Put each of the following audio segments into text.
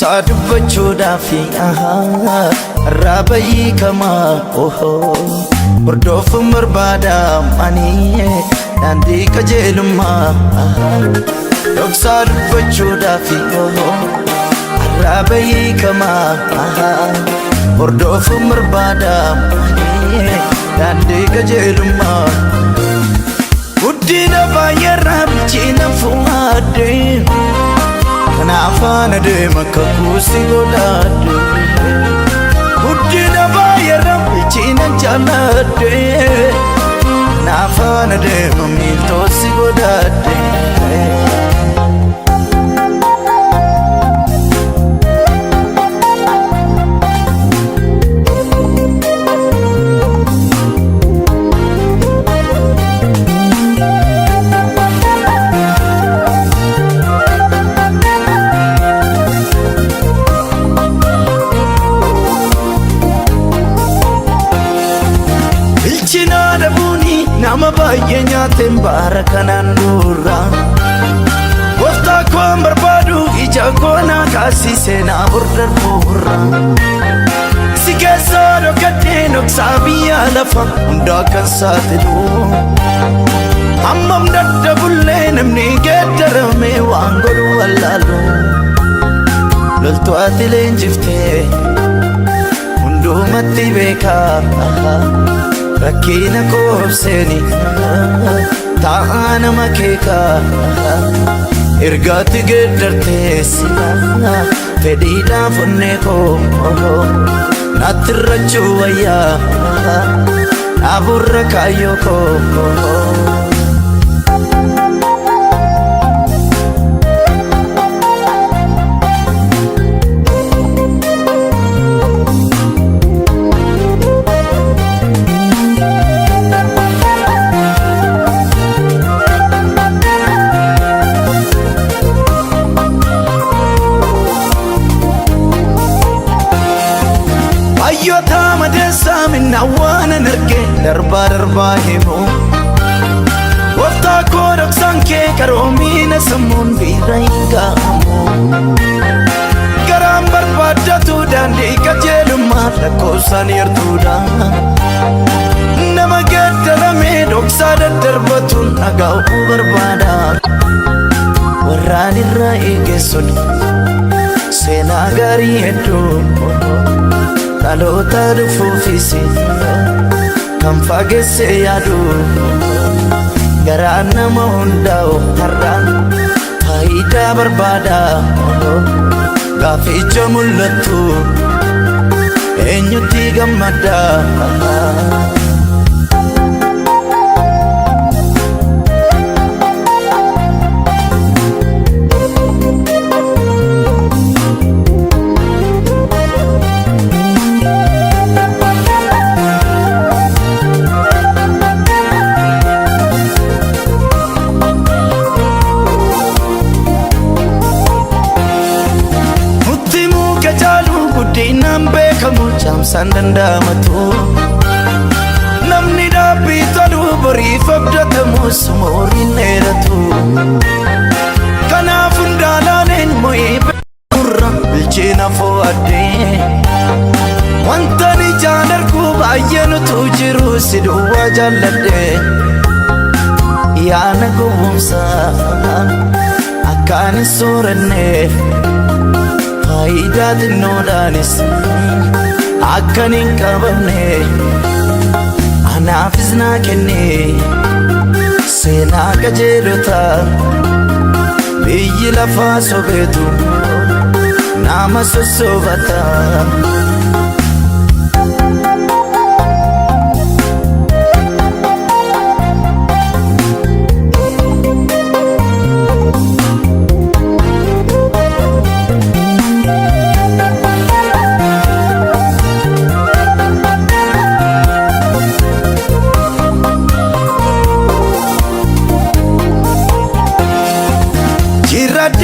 Dhoksaa dubbachuudhaafi rabayii kamaa hordoofuun barbaada ani daandii qajeelummaa. Dhoksaa dubbachuudhaafi rabayii kamaa hordoofuun barbaada ani daandii qajeelummaa. Guddina baay'eerraa bilchina fuudhadhe kanaafana deema kakuusi godhadhe. Guddina baay'eerraa bilchina jaalladhe kanaafana deema miiltoosi godhadhe. Nama baay'ee nyaateen baara kanaan dura gooftaa koon barbaadu ija koonaa kaasisee naa burdarbuura. Si keessaa dhokadhee dhoksaa biyya lafa hundaa kan saaxilu hammam daddabullee namni geeddarame waan godhu wallaalu. Loltuu ati leenjiftee hundumatti beekaa rakkina koobseeni ta'a nama keekaa. Ergaatti geeddartee sila fedhiidhaan fonnee koo naatti irrachuu wayyaa dhaaburra kaayyoo koo. Ayyota madeessa minna waan arge darbaa himu gooftaa koo dhoksaan kee qaroomiina sammuun biira hin ga'amu. Garaan barbaaddatu daandii qajeelummaa lakkoofsaan yartuudha. Nama geeddaramee dhoksaa daddarbatuun dhaga'uu barbaada. Warraan irraa eegessuudha seenaa gaarii hedduu dhaloota dhufuufis kan fageesse yaadu. Garaan nama hundaa'u har'aan faayidaa barbaada. Gaaficha mul'attu eenyutti gammada. Guddinaan beekamu caamsaan danda'amatu namni dhaabbii tolu boriif abdatamus mooriin dheeratu. Kanaaf hundaalaaleen mo'ee beekurra bilcheena fo'adhee wantan ijaan argu baay'eenutu jiru si duwwaa jaalladhee. Yaana gowwoomsaan akkaan hin sooranneef faayidaa xinnoodhaanis akkan hin qabamne anaafis naa kenne seenaa qajeelota. Biyyi lafaa sobeetu nama sossobata.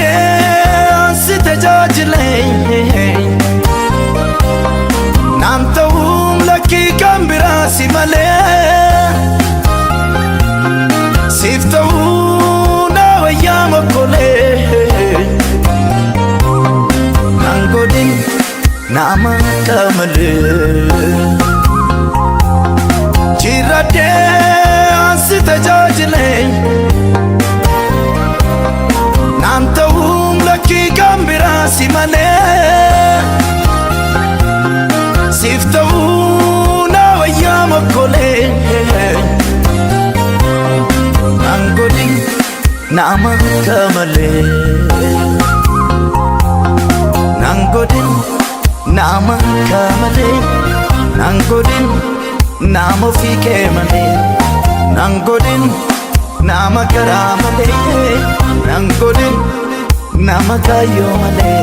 Ansi tajaajilee naan ta'uun lakkii kan biraasi malee siif ta'uu na wayyaa mokkolee naan nama kamale Chirade ansi tajajile Nantawum laki gambira simale Siftawu na wayama kole Nangodin nama kamale Nangodin nama kamale Nangodin nama fike male Nangodin nama karamale Nangodin nama kayo male